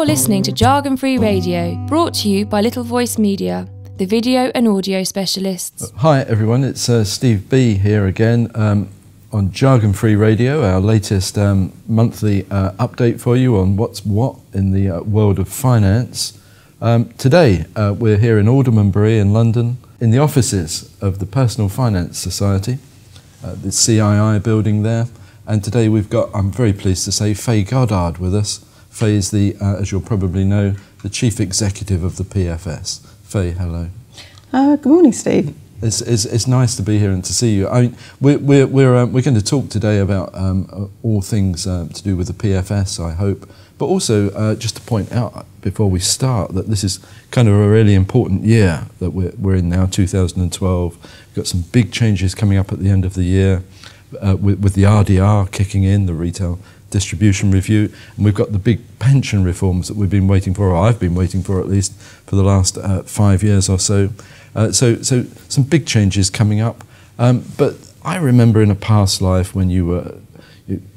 You're listening to JargonFree Radio, brought to you by Little Voice Media, the video and audio specialists. Hi everyone, it's Steve B here again on JargonFree Radio, our latest monthly update for you on what's what in the world of finance. Today we're here in Aldermanbury in London, in the offices of the Personal Finance Society, the CII building there. And today we've got, I'm very pleased to say, Fay Goddard with us. Fay is the, as you'll probably know, the Chief Executive of the PFS. Fay, hello. Good morning, Steve. It's nice to be here and to see you. I mean, we're going to talk today about all things to do with the PFS, I hope, but also just to point out before we start that this is kind of a really important year that we're in now, 2012. We've got some big changes coming up at the end of the year. With the RDR kicking in, the Retail Distribution Review, and we've got the big pension reforms that we've been waiting for, or I've been waiting for at least for the last 5 years or so. So some big changes coming up. But I remember in a past life when you were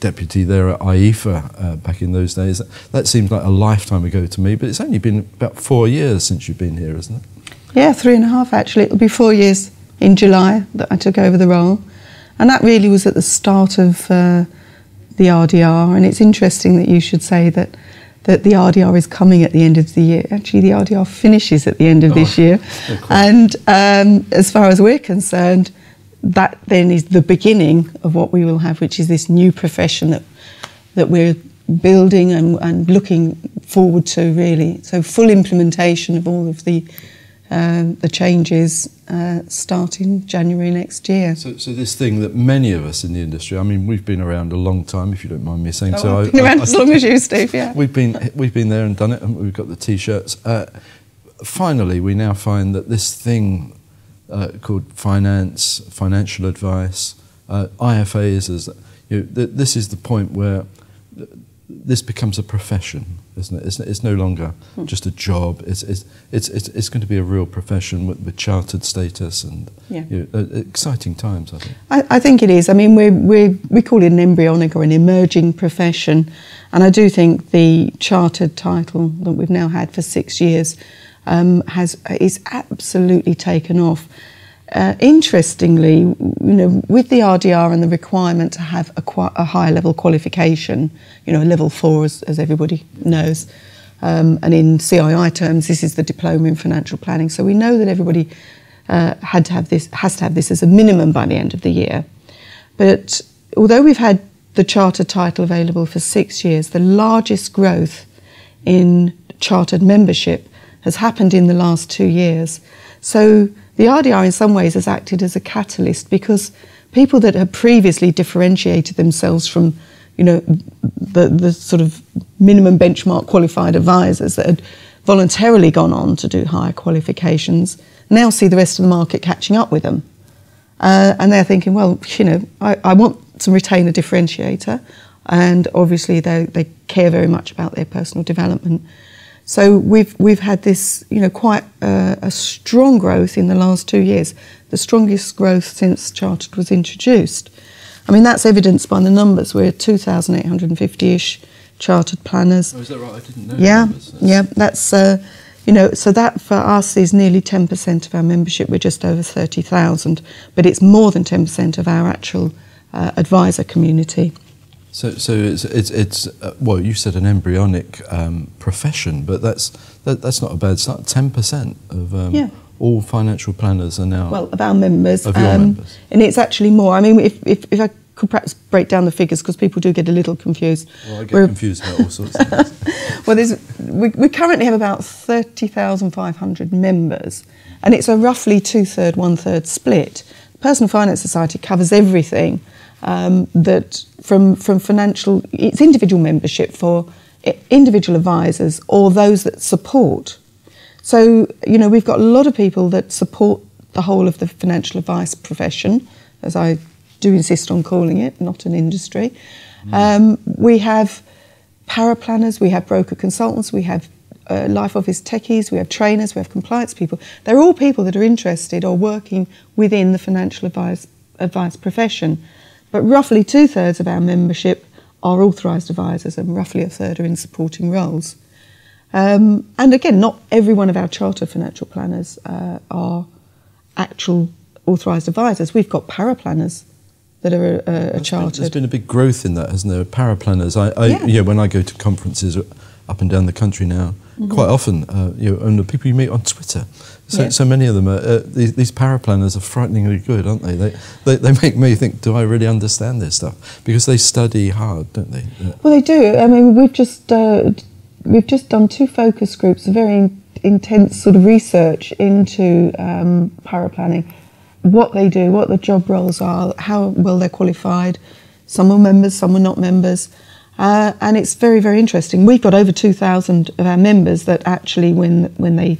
deputy there at IEFA back in those days, that seems like a lifetime ago to me, but it's only been about 4 years since you've been here, isn't it? Yeah, 3.5 actually. It'll be 4 years in July that I took over the role. And that really was at the start of the RDR, and it's interesting that you should say that the RDR is coming at the end of the year. Actually, the RDR finishes at the end of this year. And as far as we're concerned, that then is the beginning of what we will have, which is this new profession that we're building and looking forward to, really. So full implementation of all of the changes starting January next year. So this thing that many of us in the industry, I mean, we've been around a long time, if you don't mind me saying so. I've been around as long as you, Steve, yeah. We've been there and done it, and we've got the T-shirts. Finally, we now find that this thing called finance, financial advice, IFAs, this is the point where this becomes a profession, isn't it? It's no longer just a job. It's going to be a real profession with chartered status and exciting times, I think. I think it is. I mean, we call it an embryonic or an emerging profession, and I do think the chartered title that we've now had for 6 years is absolutely taken off. Interestingly, with the RDR and the requirement to have a higher level qualification, a level 4 as everybody knows, and in CII terms, this is the Diploma in Financial Planning. So we know that everybody has to have this as a minimum by the end of the year. But although we've had the chartered title available for 6 years, the largest growth in chartered membership has happened in the last 2 years. So the RDR in some ways has acted as a catalyst, because people that had previously differentiated themselves from, the sort of minimum benchmark qualified advisors that had voluntarily gone on to do higher qualifications now see the rest of the market catching up with them. And they're thinking, well, I want to retain a differentiator, and obviously they care very much about their personal development. So we've had this, quite a strong growth in the last 2 years, the strongest growth since Chartered was introduced. I mean, that's evidenced by the numbers. We're 2,850-ish chartered planners. Oh, is that right? I didn't know. Yeah, that's, so that for us is nearly 10% of our membership. We're just over 30,000, but it's more than 10% of our actual advisor community. So it's well, you said an embryonic profession, but that's not a bad start. 10% of all financial planners are now of our members. Of your members, and it's actually more. I mean, if I could perhaps break down the figures, because people do get a little confused. Well, I get confused about all sorts of things. Well, we currently have about 30,500 members, and it's a roughly 2/3, 1/3 split. The Personal Finance Society covers everything. That from financial, it's individual membership for individual advisors or those that support. So, we've got a lot of people that support the whole of the financial advice profession, as I do insist on calling it, not an industry. We have paraplanners, we have broker consultants, we have life office techies, we have trainers, we have compliance people. They're all people that are interested or working within the financial advice profession. But roughly 2/3 of our membership are authorised advisors, and roughly 1/3 are in supporting roles. And again, not every one of our chartered financial planners are actual authorised advisors. We've got paraplanners that are chartered. There's been a big growth in that, hasn't there? Paraplanners. When I go to conferences up and down the country now, quite often, and the people you meet on Twitter. So many of them are these paraplanners are frighteningly good, aren't they? They make me think, do I really understand this stuff? Because they study hard, don't they? Well, they do. I mean, we've just done 2 focus groups, a very intense sort of research into paraplanning, what they do, what the job roles are, how well they're qualified. Some are members, some are not members. And it's very, very interesting. We've got over 2,000 of our members that actually, when they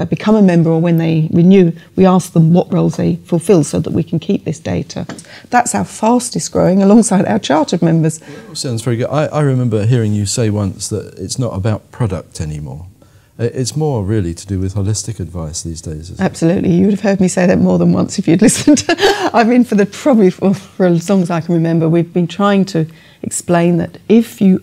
become a member or when they renew, we ask them what roles they fulfil so that we can keep this data. That's our fastest growing alongside our chartered members. Sounds very good. I remember hearing you say once that it's not about product anymore. It's more really to do with holistic advice these days, isn't it? Absolutely. You would have heard me say that more than once if you'd listened. I mean, for as long as I can remember, we've been trying to explain that if you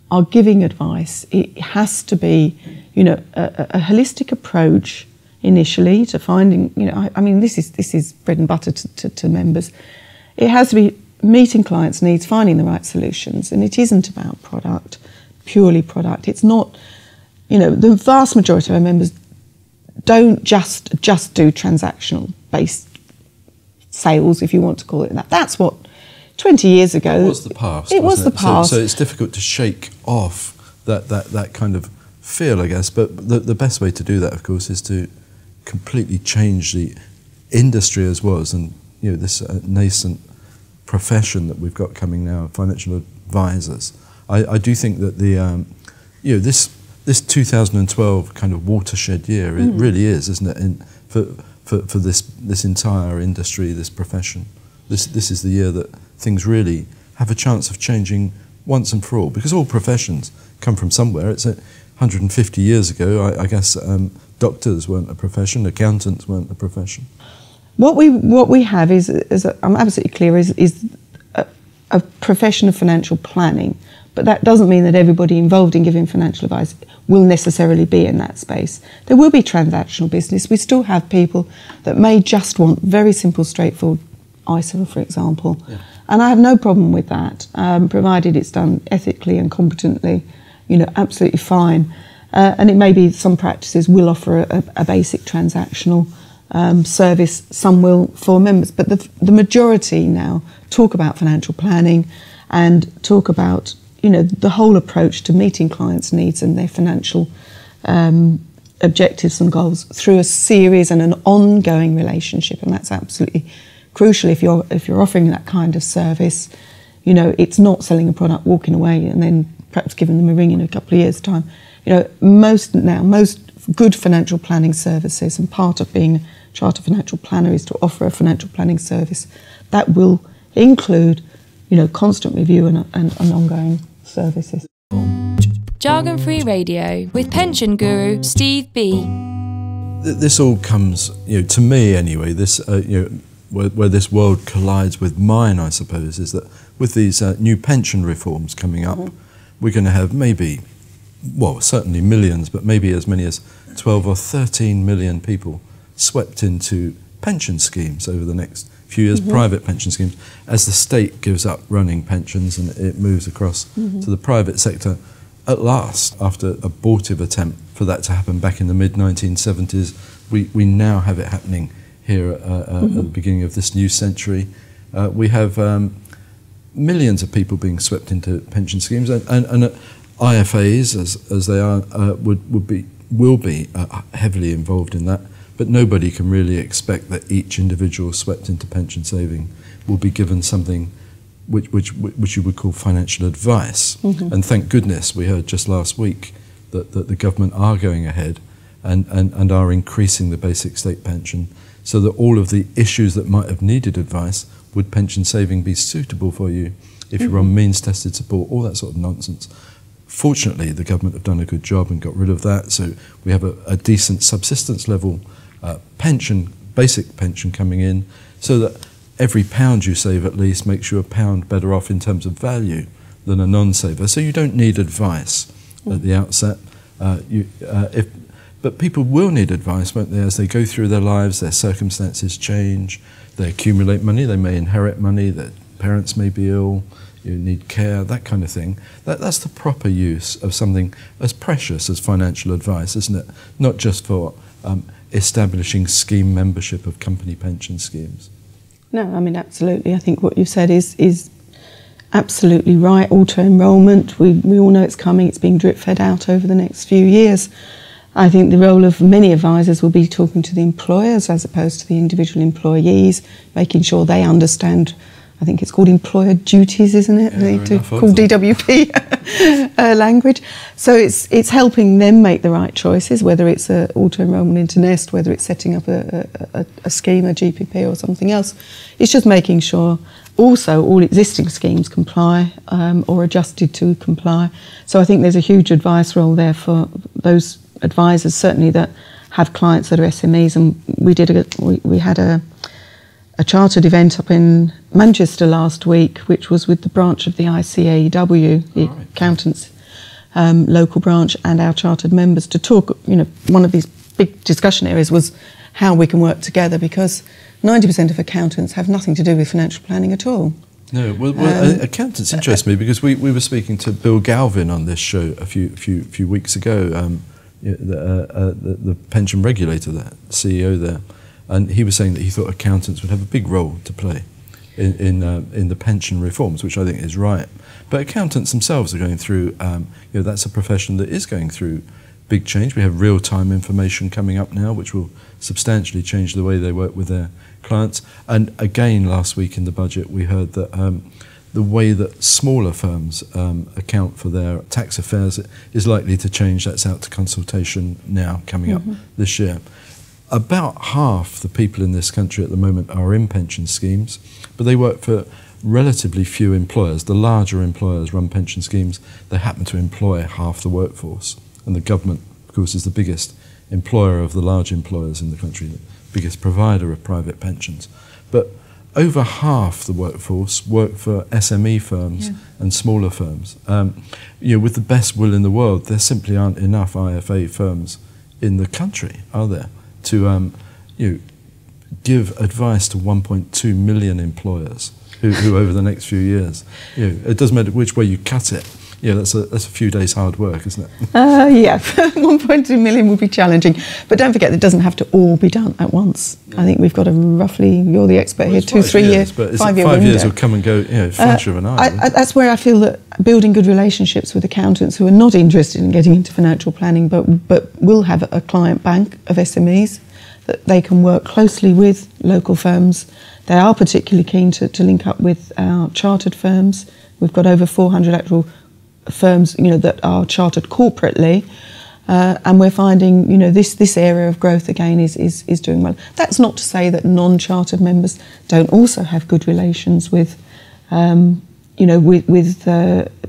are giving advice, it has to be, a holistic approach initially to finding, I mean, this is bread and butter to members. It has to be meeting clients' needs, finding the right solutions, and it isn't about product, purely product. It's not. The vast majority of our members don't just do transactional-based sales, if you want to call it that. That's what 20 years ago. It was the past. It was the past. So it's difficult to shake off that kind of feel, I guess. But the best way to do that, of course, is to completely change the industry as was, and this nascent profession that we've got coming now, financial advisors. I do think that this 2012 kind of watershed year, it really is, isn't it, for this entire industry, this profession. This is the year that things really have a chance of changing once and for all, because all professions come from somewhere. It's 150 years ago, I guess doctors weren't a profession, accountants weren't a profession. What we have is I'm absolutely clear, is a profession of financial planning. But that doesn't mean that everybody involved in giving financial advice will necessarily be in that space. There will be transactional business. We still have people that may just want very simple, straightforward ISA, for example. Yeah. And I have no problem with that, provided it's done ethically and competently, absolutely fine. And it may be some practices will offer a basic transactional service, some will for members. But the majority now talk about financial planning and talk about the whole approach to meeting clients' needs and their financial objectives and goals through a series and an ongoing relationship, and that's absolutely crucial if you're offering that kind of service. It's not selling a product, walking away, and then perhaps giving them a ring in a couple of years' time. Most good financial planning services, and part of being a chartered financial planner is to offer a financial planning service that will include, constant review and ongoing services. Jargon-Free Radio with pension guru Steve B. This all comes, to me anyway, this, where this world collides with mine, I suppose, is that with these new pension reforms coming up, we're going to have maybe, certainly millions, but maybe as many as 12 or 13 million people swept into pension schemes over the next few years, private pension schemes, as the state gives up running pensions and it moves across to the private sector. At last, after an abortive attempt for that to happen back in the mid-1970s, we now have it happening here at the beginning of this new century. We have millions of people being swept into pension schemes, and IFAs, as they are, will be heavily involved in that. But nobody can really expect that each individual swept into pension saving will be given something which you would call financial advice. And thank goodness we heard just last week that the government are going ahead and are increasing the basic state pension, so that all of the issues that might have needed advice, would pension saving be suitable for you if you're on means-tested support, all that sort of nonsense. Fortunately, the government have done a good job and got rid of that, so we have a decent subsistence level pension, basic pension coming in, so that every pound you save at least makes you a pound better off in terms of value than a non-saver. So you don't need advice at the outset. But people will need advice, won't they, as they go through their lives, their circumstances change, they accumulate money, they may inherit money, their parents may be ill, you need care, that kind of thing. That's the proper use of something as precious as financial advice, isn't it? Not just for establishing scheme membership of company pension schemes. No, I mean, absolutely. I think what you've said is absolutely right. Auto-enrolment, we all know it's coming, it's being drip-fed out over the next few years. I think the role of many advisors will be talking to the employers as opposed to the individual employees, making sure they understand, I think it's called employer duties, isn't it? Yeah, called DWP language. So it's helping them make the right choices, whether it's an auto-enrolment into Nest, whether it's setting up a scheme, a GPP or something else. It's just making sure also all existing schemes comply or adjusted to comply. So I think there's a huge advice role there for those advisors, certainly that have clients that are SMEs. And we had a chartered event up in Manchester last week, which was with the branch of the ICAEW, the accountants local branch, and our chartered members to talk. One of these big discussion areas was how we can work together, because 90% of accountants have nothing to do with financial planning at all. No, well accountants interest me, because we were speaking to Bill Galvin on this show a few weeks ago, the pension regulator, the CEO there, and he was saying that he thought accountants would have a big role to play in the pension reforms, which I think is right. But accountants themselves are going through, that's a profession that is going through big change. We have real-time information coming up now, which will substantially change the way they work with their clients. And again, last week in the budget, we heard that the way that smaller firms account for their tax affairs is likely to change. That's out to consultation now, coming up this year. About half the people in this country at the moment are in pension schemes, but they work for relatively few employers. The larger employers run pension schemes. They happen to employ half the workforce. And the government, of course, is the biggest employer of the large employers in the country, the biggest provider of private pensions. But over half the workforce work for SME firms and smaller firms. With the best will in the world, there simply aren't enough IFA firms in the country, are there, to give advice to 1.2 million employers who over the next few years, it doesn't matter which way you cut it. Yeah, that's a few days' hard work, isn't it? 1.2 million would be challenging. But don't forget, it doesn't have to all be done at once. I think we've got a roughly, you're the expert here, 2-3 years, but 5 year 5 window. years will come and go, flash of an eye. That's where I feel that building good relationships with accountants who are not interested in getting into financial planning, but will have a client bank of SMEs, that they can work closely with local firms. They are particularly keen to link up with our chartered firms. We've got over 400 actual firms, that are chartered corporately, and we're finding, this area of growth again is doing well. That's not to say that non-chartered members don't also have good relations with, with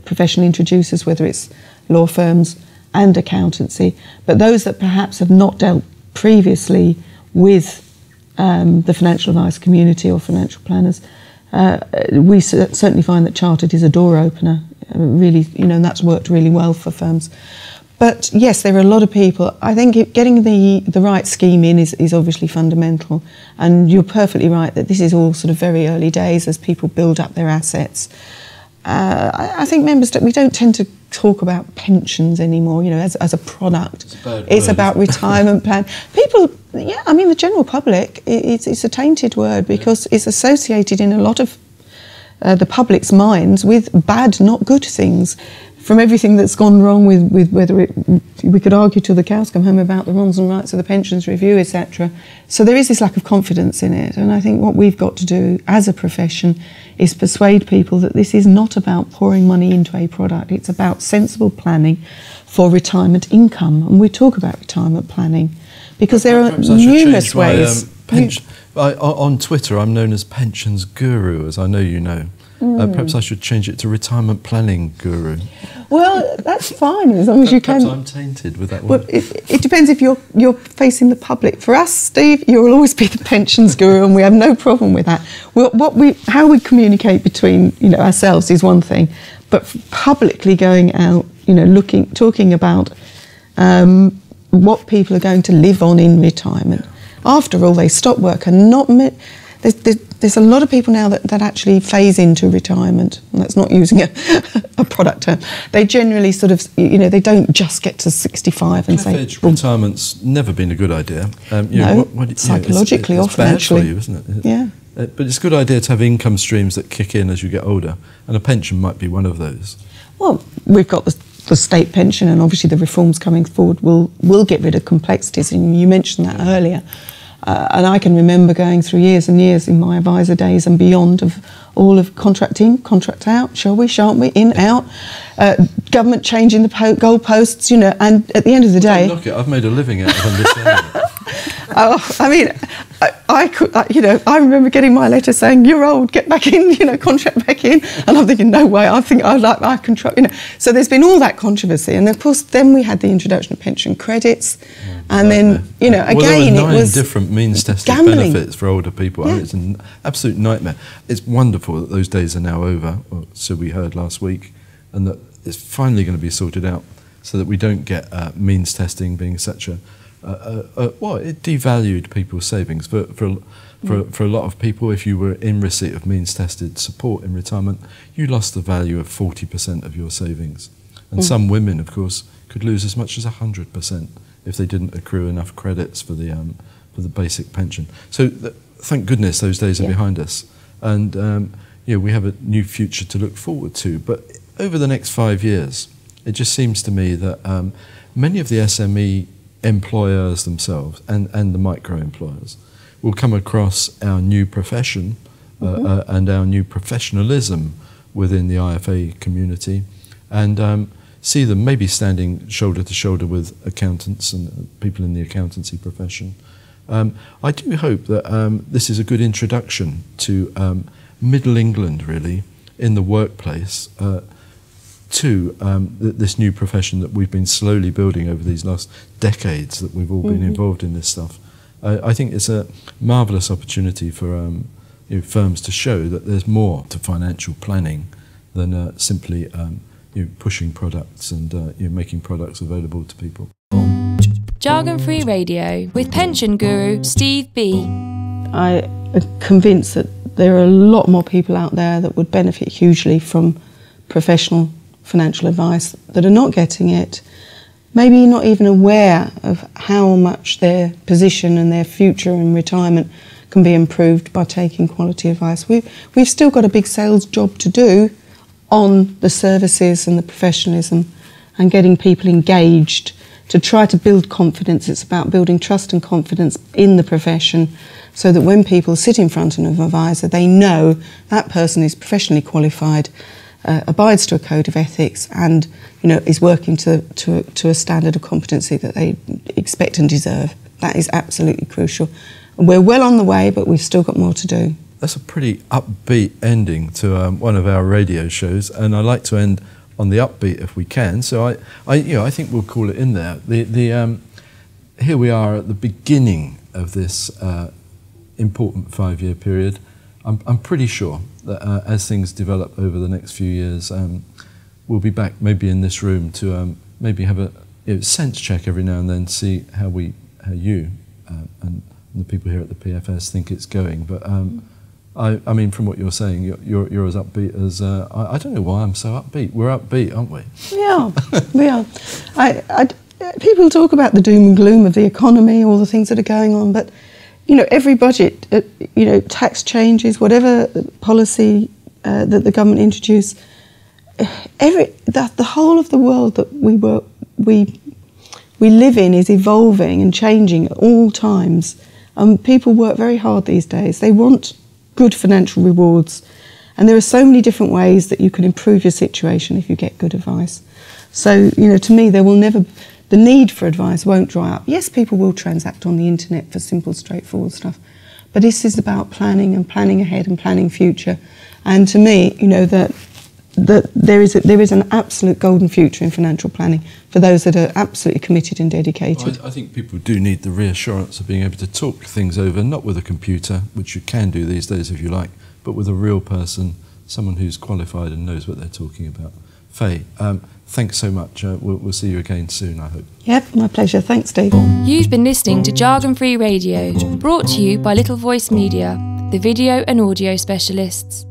professional introducers, whether it's law firms and accountancy. But those that perhaps have not dealt previously with the financial advice community or financial planners, we certainly find that chartered is a door opener. Really, and that's worked really well for firms. But yes, there are a lot of people. I think getting the right scheme in is obviously fundamental. And you're perfectly right that this is all sort of very early days as people build up their assets. I think we don't tend to talk about pensions anymore, as a product. It's about retirement plan. People, the general public, it's a tainted word because it's associated in a lot of the public's minds with bad, not good things, from everything that's gone wrong with whether we could argue till the cows come home about the wrongs and rights of the pensions review, etc. So there is this lack of confidence in it, and I think what we've got to do as a profession is persuade people that this is not about pouring money into a product. It's about sensible planning for retirement income, and we talk about retirement planning because there are numerous ways. On Twitter, I'm known as Pensions Guru, as I know you know. Perhaps I should change it to Retirement Planning Guru. Well, that's fine, as long as you can. Perhaps I'm tainted with that one. Well, it depends if you're facing the public. For us, Steve, you'll always be the pensions guru, and we have no problem with that. How we communicate between ourselves is one thing, but publicly going out, talking about what people are going to live on in retirement. After all, they stop work, and there's a lot of people now that actually phase into retirement, and that's not using a product term. They generally sort of, they don't just get to 65 and say... Retirement's never been a good idea. Psychologically it's often, bad actually. for you, isn't it? Yeah. But it's a good idea to have income streams that kick in as you get older, and a pension might be one of those. Well, we've got the state pension, and obviously the reforms coming forward will get rid of complexities, and you mentioned that earlier. And I can remember going through years and years in my advisor days and beyond of all of contract in, contract out, shall we, shan't we, in, out, government changing the goalposts, and at the end of the day... Look, I've made a living out of understanding it. I mean, I remember getting my letter saying, "You're old, get back in, contract back in," and I'm thinking, no way, I think I can try, So there's been all that controversy, and of course, then we had the introduction of pension credits, and then, again, there were 9 it was different means-tested gambling. benefits for older people. Yeah. I mean, it's an absolute nightmare. It's wonderful that those days are now over, or so we heard last week, and that it's finally going to be sorted out, so that we don't get means testing being such a it devalued people's savings. For a lot of people, if you were in receipt of means-tested support in retirement, you lost the value of 40% of your savings. And some women, of course, could lose as much as 100% if they didn't accrue enough credits for the basic pension. So thank goodness those days are behind us. And we have a new future to look forward to. But over the next 5 years, it just seems to me that many of the SME employers themselves and the micro-employers will come across our new profession and our new professionalism within the IFA community, and see them maybe standing shoulder to shoulder with accountants and people in the accountancy profession. I do hope that this is a good introduction to Middle England, really, in the workplace, to this new profession that we've been slowly building over these last decades that we've all been involved in this stuff. I think it's a marvellous opportunity for firms to show that there's more to financial planning than simply pushing products and making products available to people. Jargon-Free Radio with pension guru Steve B. I am convinced that there are a lot more people out there that would benefit hugely from professional financial advice that are not getting it, maybe not even aware of how much their position and their future in retirement can be improved by taking quality advice. We've still got a big sales job to do on the services and the professionalism and getting people engaged to try to build confidence. It's about building trust and confidence in the profession so that when people sit in front of an advisor, they know that person is professionally qualified, abides to a code of ethics, and is working to a standard of competency that they expect and deserve. That is absolutely crucial. And we're well on the way, but we've still got more to do. That's a pretty upbeat ending to one of our radio shows, and I like to end on the upbeat if we can. So I think we'll call it in there. Here we are at the beginning of this important 5-year period. I'm pretty sure that as things develop over the next few years, we'll be back maybe in this room to maybe have a sense check every now and then, see how you and the people here at the PFS think it's going. But I mean, from what you're saying, you're as upbeat as I don't know why I'm so upbeat. We're upbeat, aren't we? We are. People talk about the doom and gloom of the economy, all the things that are going on, but every budget, tax changes, whatever policy that the government introduced, the whole of the world that we live in is evolving and changing at all times. People work very hard these days. They want good financial rewards, and there are so many different ways that you can improve your situation if you get good advice. So, to me, the need for advice won't dry up. Yes, people will transact on the internet for simple, straightforward stuff, but this is about planning and planning ahead and planning future. And to me, that there is an absolute golden future in financial planning for those that are absolutely committed and dedicated. I think people do need the reassurance of being able to talk things over, not with a computer, which you can do these days if you like, but with a real person, someone who's qualified and knows what they're talking about. Fay, thanks so much. We'll see you again soon, I hope. Yep, my pleasure. Thanks, Steve. You've been listening to Jargon Free Radio, brought to you by Little Voice Media, the video and audio specialists.